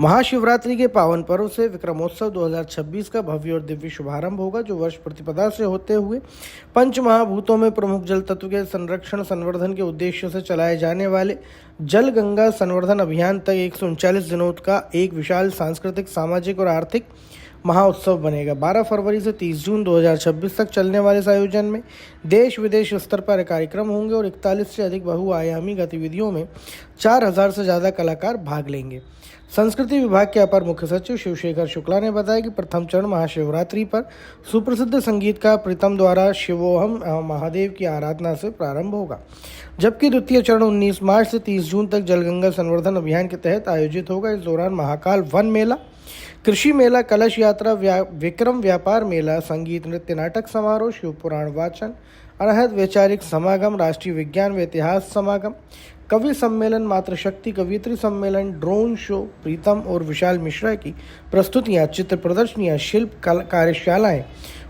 महाशिवरात्रि के पावन पर्व से विक्रमोत्सव 2026 का भव्य और दिव्य शुभारंभ होगा, जो वर्ष प्रतिपदा से होते हुए पंच महाभूतों में प्रमुख जल तत्व के संरक्षण संवर्धन के उद्देश्य से चलाए जाने वाले जल गंगा संवर्धन अभियान तक 139 दिनों का एक विशाल सांस्कृतिक, सामाजिक और आर्थिक महाउत्सव बनेगा। 12 फरवरी से 30 जून 2026 तक चलने वाले इस आयोजन में देश विदेश स्तर पर कार्यक्रम होंगे और 41 से अधिक बहुआयामी गतिविधियों में 4000 से ज़्यादा कलाकार भाग लेंगे। संस्कृति विभाग के अपर मुख्य सचिव शिवशेखर शुक्ला ने बताया कि प्रथम चरण महाशिवरात्रि पर सुप्रसिद्ध संगीतकार प्रीतम द्वारा शिवोहम महादेव की आराधना से प्रारंभ होगा, जबकि द्वितीय चरण 19 मार्च से 30 जून तक जलगंगा संवर्धन अभियान के तहत आयोजित होगा। इस दौरान महाकाल वन मेला, कृषि मेला, कलश यात्रा, विक्रम व्यापार मेला, संगीत, नृत्य, नाटक समारोह, शिव पुराण वाचन, अनहद वैचारिक समागम, राष्ट्रीय विज्ञान व इतिहास समागम, कवि सम्मेलन, मातृशक्ति कवियत्री सम्मेलन, ड्रोन शो, प्रीतम और विशाल मिश्रा की प्रस्तुतियां, चित्र प्रदर्शनियां, शिल्प कार्यशालाएं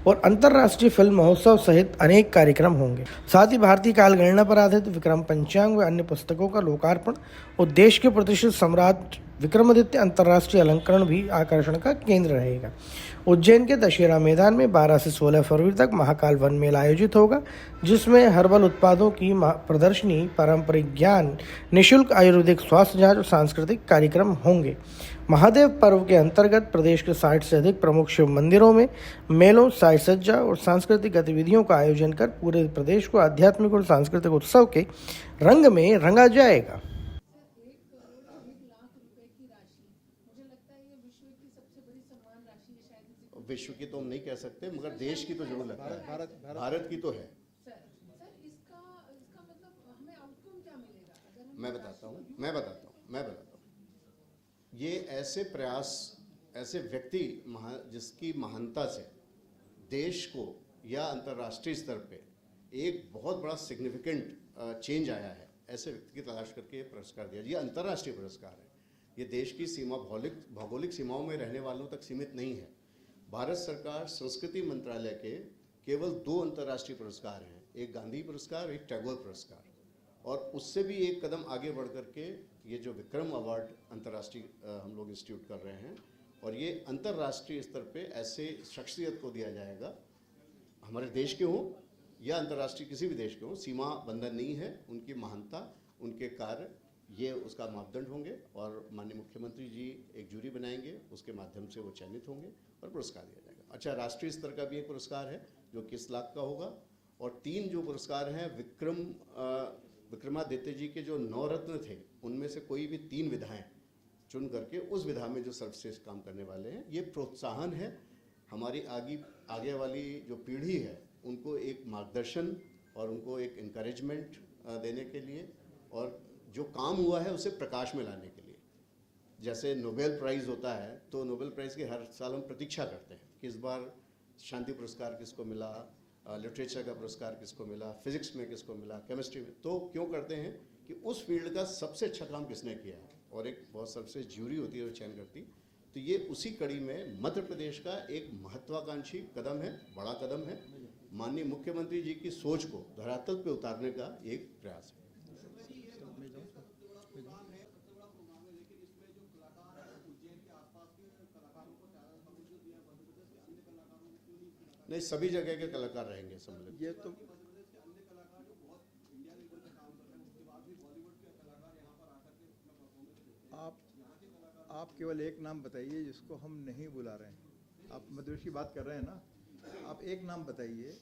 और अंतर्राष्ट्रीय फिल्म महोत्सव सहित अनेक कार्यक्रम होंगे। साथ ही भारतीय कालगणना पर आधारित विक्रम पंचांग व अन्य पुस्तकों का लोकार्पण और देश के प्रतिष्ठित सम्राट विक्रमादित्य अंतर्राष्ट्रीय अलंकरण भी आकर्षण का केंद्र रहेगा। उज्जैन के दशहरा मैदान में 12 से 16 फरवरी तक महाकाल वन मेला आयोजित होगा, जिसमें हर्बल उत्पादों की प्रदर्शनी, पारंपरिक ज्ञान, निःशुल्क आयुर्वेदिक स्वास्थ्य जांच और सांस्कृतिक कार्यक्रम होंगे। महादेव पर्व के अंतर्गत प्रदेश के 60 से अधिक प्रमुख शिव मंदिरों में मेलों, साज सज्जा और सांस्कृतिक गतिविधियों का आयोजन कर पूरे प्रदेश को आध्यात्मिक और सांस्कृतिक उत्सव के रंग में रंगा जाएगा। विश्व की तो हम नहीं कह सकते, मगर देश की तो जरूर लगता है। भारत की तो है। इसका मतलब हमें आउटकम क्या मिलेगा? मैं बताता हूँ। ये ऐसे प्रयास, ऐसे व्यक्ति जिसकी महानता से देश को या अंतर्राष्ट्रीय स्तर पे एक बहुत बड़ा सिग्निफिकेंट चेंज आया है, ऐसे व्यक्ति की तलाश करके ये पुरस्कार दिया। ये अंतर्राष्ट्रीय पुरस्कार है। ये देश की भौगोलिक सीमाओं में रहने वालों तक सीमित नहीं है। भारत सरकार संस्कृति मंत्रालय के केवल 2 अंतर्राष्ट्रीय पुरस्कार हैं, एक गांधी पुरस्कार, एक टैगोर पुरस्कार, और उससे भी एक कदम आगे बढ़ करके ये जो विक्रम अवार्ड अंतर्राष्ट्रीय हम लोग इंस्टीट्यूट कर रहे हैं, और ये अंतर्राष्ट्रीय स्तर पे ऐसे शख्सियत को दिया जाएगा, हमारे देश के हों या अंतर्राष्ट्रीय किसी भी देश के हों, सीमा बंधन नहीं है। उनकी महानता, उनके कार्य, ये उसका मापदंड होंगे और माननीय मुख्यमंत्री जी एक जूरी बनाएंगे, उसके माध्यम से वो चयनित होंगे और पुरस्कार दिया जाएगा। अच्छा, राष्ट्रीय स्तर का भी एक पुरस्कार है जो 21 लाख का होगा, और 3 जो पुरस्कार हैं विक्रमादित्य जी के जो 9 रत्न थे, उनमें से कोई भी 3 विधाएं चुन करके उस विधा में जो सर्वश्रेष्ठ काम करने वाले हैं, ये प्रोत्साहन है हमारी आगे वाली जो पीढ़ी है उनको एक मार्गदर्शन और उनको एक इनकरेजमेंट देने के लिए, और जो काम हुआ है उसे प्रकाश में लाने के लिए। जैसे नोबेल प्राइज़ होता है, तो नोबेल प्राइज़ की हर साल हम प्रतीक्षा करते हैं कि इस बार शांति पुरस्कार किसको मिला, लिटरेचर का पुरस्कार किसको मिला, फिजिक्स में किसको मिला, केमिस्ट्री में। तो क्यों करते हैं कि उस फील्ड का सबसे अच्छा काम किसने किया है, और एक बहुत सबसे ज्यूरी होती है जो चयन करती। तो ये उसी कड़ी में मध्य प्रदेश का एक महत्वाकांक्षी कदम है, बड़ा कदम है। माननीय मुख्यमंत्री जी की सोच को धरातल पे उतारने का एक प्रयास है। नहीं, सभी जगह के कलाकार रहेंगे सम्मिलित। ये तो आप केवल एक नाम बताइए जिसको हम नहीं बुला रहे हैं। आप मध्यप्रदेश की बात कर रहे हैं ना, आप एक नाम बताइए।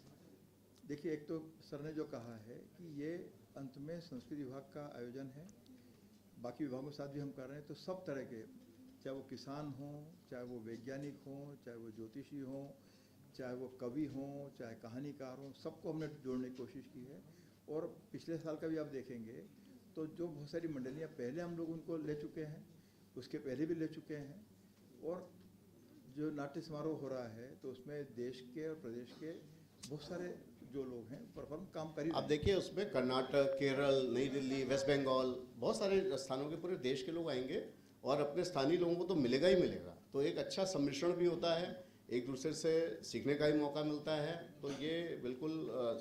देखिए, एक तो सर ने जो कहा है कि ये अंत में संस्कृति विभाग का आयोजन है, बाकी विभागों के साथ भी हम कर रहे हैं, तो सब तरह के, चाहे वो किसान हों, चाहे वो वैज्ञानिक हों, चाहे वो ज्योतिषी हों, चाहे वो कवि हों, चाहे कहानीकार हों, सबको हमने जोड़ने की कोशिश की है। और पिछले साल का भी आप देखेंगे तो जो बहुत सारी मंडलियाँ पहले हम लोग उनको ले चुके हैं, उसके पहले भी ले चुके हैं, और जो नाट्य समारोह हो रहा है तो उसमें देश के और प्रदेश के बहुत सारे जो लोग हैं परफॉर्म काम कर ही। आप देखिए, उसमें कर्नाटक, केरल, नई दिल्ली, वेस्ट बंगाल, बहुत सारे स्थानों के पूरे देश के लोग आएंगे, और अपने स्थानीय लोगों को तो मिलेगा ही मिलेगा। तो एक अच्छा सम्मिश्रण भी होता है, एक दूसरे से सीखने का भी मौका मिलता है। तो ये बिल्कुल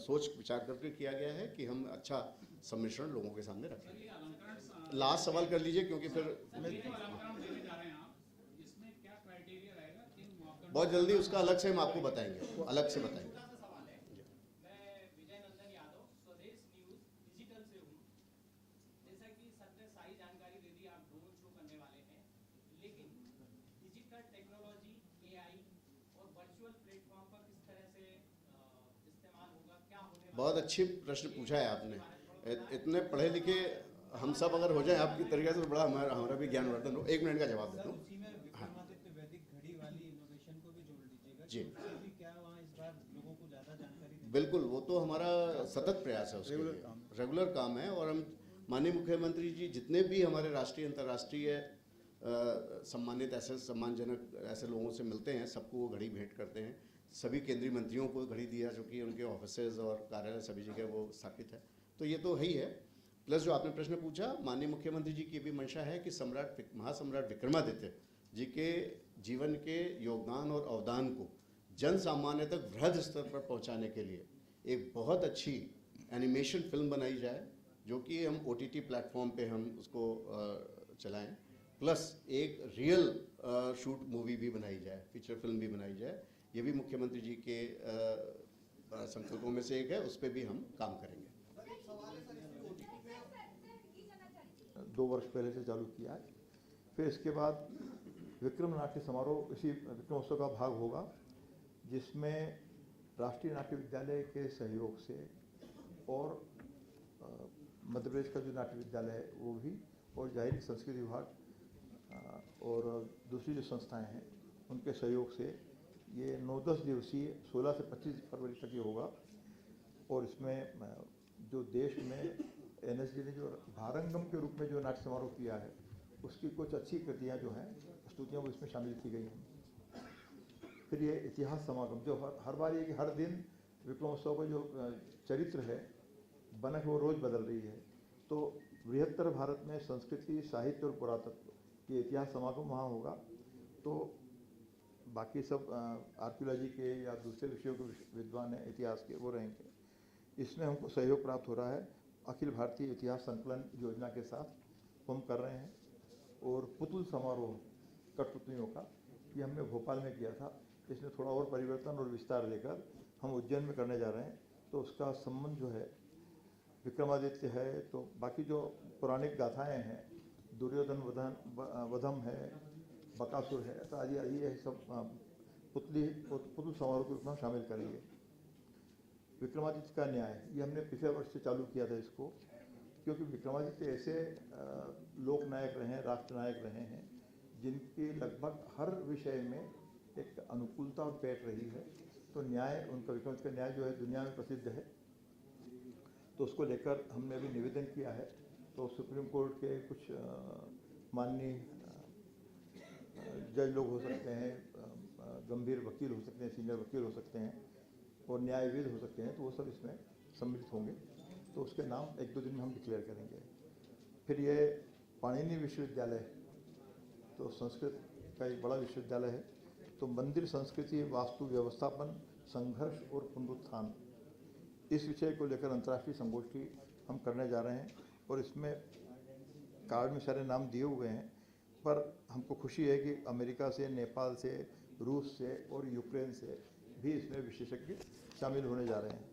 सोच विचार करके किया गया है कि हम अच्छा सम्मिश्रण लोगों के सामने रखें। लास्ट सवाल कर लीजिए, क्योंकि फिर बहुत जल्दी उसका अलग से हम आपको बताएंगे, अलग से बताएंगे। मैं विजय नंदन यादव, स्वदेश न्यूज डिजिटल से हूँ। जैसा कि सर ने सारी जानकारी दे दी, आप ड्रोन शो करने वाले हैं, लेकिन डिजिटल टेक्नोलॉजी, एआई और वर्चुअल प्लेटफॉर्म का किस तरह से इस्तेमाल होगा, क्या होने वाला है? बहुत अच्छी प्रश्न पूछा है आपने। इतने पढ़े लिखे हम सब अगर हो जाए आपकी तरीके से तो बड़ा हमारा भी ज्ञानवर्धन हो। 1 मिनट का जवाब देता हूँ। उसी में विक्रमादित्य वैदिक घड़ी वाली इनोवेशन को भी जोड़ लीजिएगा। जी। उससे भी क्या वहाँ इस बार लोगों को ज़्यादा जानकारी देंगे? बिल्कुल, वो तो हमारा सतत प्रयास है, उसके लिए रेगुलर काम है। और हम माननीय मुख्यमंत्री जी जितने भी हमारे राष्ट्रीय अंतर्राष्ट्रीय सम्मानित ऐसे सम्मानजनक ऐसे लोगों से मिलते हैं, सबको वो घड़ी भेंट करते हैं। सभी केंद्रीय मंत्रियों को घड़ी दिया, जो कि उनके ऑफिसेज और कार्यालय सभी जगह वो स्थापित है। तो ये तो है ही है। प्लस जो आपने प्रश्न पूछा, माननीय मुख्यमंत्री जी की भी मंशा है कि महासम्राट विक्रमादित्य जी के जीवन के योगदान और अवदान को जन सामान्य तक वृहद स्तर पर पहुंचाने के लिए एक बहुत अच्छी एनिमेशन फिल्म बनाई जाए, जो कि हम OTT प्लेटफॉर्म पे हम उसको चलाएं। प्लस एक रियल शूट मूवी भी बनाई जाए, फीचर फिल्म भी बनाई जाए। ये भी मुख्यमंत्री जी के संकल्पों में से एक है, उस पर भी हम काम करेंगे। 2 वर्ष पहले से चालू किया है। फिर इसके बाद विक्रम नाट्य समारोह इसी विक्रमोत्सव का भाग होगा, जिसमें राष्ट्रीय नाट्य विद्यालय के सहयोग से और मध्य प्रदेश का जो नाट्य विद्यालय है वो भी, और जाहिर संस्कृति विभाग और दूसरी जो संस्थाएं हैं उनके सहयोग से ये 9-10 दिवसीय 16 से 25 फरवरी तक ये होगा। और इसमें जो देश में NSD ने जो भारंगम के रूप में जो नाट्य समारोह किया है, उसकी कुछ अच्छी कृतियाँ जो हैं, प्रस्तुतियाँ, वो इसमें शामिल की गई हैं। फिर ये इतिहास समागम जो हर बार ये कि हर दिन विक्रमोत्सव का जो चरित्र है बनक वो रोज़ बदल रही है। तो बृहत्तर भारत में संस्कृति, साहित्य और पुरातत्व ये इतिहास समागम वहाँ होगा। तो बाकी सब आर्कियोलॉजी के या दूसरे विषयों के विद्वान हैं इतिहास के, वो रहेंगे। इसमें हमको सहयोग प्राप्त हो रहा है अखिल भारतीय इतिहास संकलन योजना के साथ हम कर रहे हैं। और पुतुल समारोह कठपुतलियों का ये हमने भोपाल में किया था, इसमें थोड़ा और परिवर्तन और विस्तार लेकर हम उज्जैन में करने जा रहे हैं। तो उसका संबंध जो है विक्रमादित्य है, तो बाकी जो पौराणिक गाथाएं हैं, दुर्योधन वधम है, बकासुर है, तो आदि ये सब पुतुल समारोह के रूप में शामिल करेंगे। विक्रमादित्य का न्याय ये हमने पिछले वर्ष से चालू किया था इसको, क्योंकि विक्रमादित्य ऐसे लोकनायक रहे हैं, राष्ट्रनायक रहे हैं, जिनकी लगभग हर विषय में एक अनुकूलता और पैठ रही है। तो न्याय उनका, विक्रमादित्य का न्याय जो है दुनिया में प्रसिद्ध है। तो उसको लेकर हमने अभी निवेदन किया है। तो सुप्रीम कोर्ट के कुछ माननीय जज लोग हो सकते हैं, गंभीर वकील हो सकते हैं, सीनियर वकील हो सकते हैं और न्यायविद हो सकते हैं, तो वो सब इसमें सम्मिलित होंगे। तो उसके नाम 1-2 दिन में हम डिक्लेयर करेंगे। फिर ये पाणिनि विश्वविद्यालय तो संस्कृत का एक बड़ा विश्वविद्यालय है। तो मंदिर संस्कृति, वास्तु व्यवस्थापन, संघर्ष और पुनरुत्थान, इस विषय को लेकर अंतर्राष्ट्रीय संगोष्ठी हम करने जा रहे हैं। और इसमें कार्ड में सारे नाम दिए हुए हैं, पर हमको खुशी है कि अमेरिका से, नेपाल से, रूस से और यूक्रेन से भी इसमें विशेषज्ञ शामिल होने जा रहे हैं।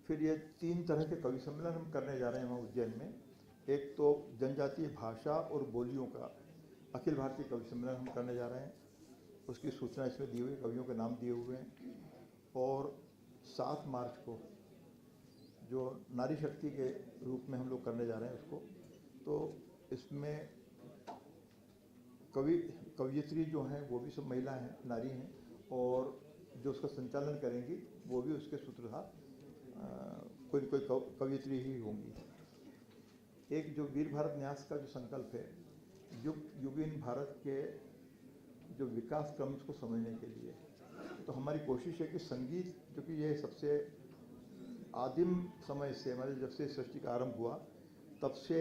फिर ये 3 तरह के कवि सम्मेलन हम करने जा रहे हैं वहाँ उज्जैन में। एक तो जनजातीय भाषा और बोलियों का अखिल भारतीय कवि सम्मेलन हम करने जा रहे हैं, उसकी सूचना इसमें दी हुई, कवियों के नाम दिए हुए हैं। और 7 मार्च को जो नारी शक्ति के रूप में हम लोग करने जा रहे हैं उसको, तो इसमें कवयित्री जो हैं वो भी सब महिला हैं, नारी हैं, और जो उसका संचालन करेंगी वो भी उसके सूत्रधार कोई कवयित्री ही होंगी। एक जो वीर भारत न्यास का जो संकल्प है, युगीन भारत के जो विकास क्रम को समझने के लिए, तो हमारी कोशिश है कि संगीत, क्योंकि ये सबसे आदिम समय से, हमारे जब से सृष्टि का आरंभ हुआ तब से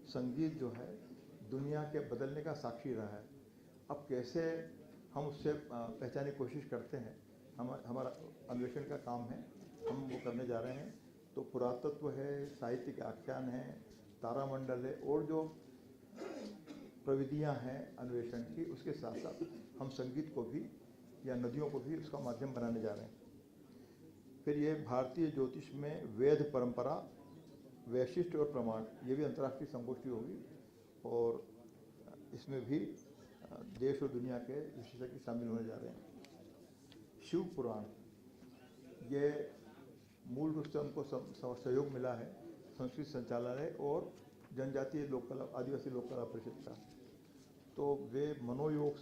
संगीत जो है दुनिया के बदलने का साक्षी रहा है। अब कैसे हम उससे पहचानने की कोशिश करते हैं, हमारा अन्वेषण का काम है, हम वो करने जा रहे हैं। तो पुरातत्व है, साहित्य के आख्यान है, तारामंडल है, और जो प्रविधियां हैं अन्वेषण की, उसके साथ साथ हम संगीत को भी या नदियों को भी उसका माध्यम बनाने जा रहे हैं। फिर ये भारतीय ज्योतिष में वेद परंपरा, वैशिष्ट और प्रमाण, ये भी अंतर्राष्ट्रीय संगोष्ठी होगी और इसमें भी देश और दुनिया के विशेषज्ञ शामिल होने जा रहे हैं। शिव पुराण, ये मूल रूप से उनको सहयोग मिला है संस्कृत संचालनालय और जनजातीय लोक कला, आदिवासी लोक कला परिषद का। तो वे मनोयोग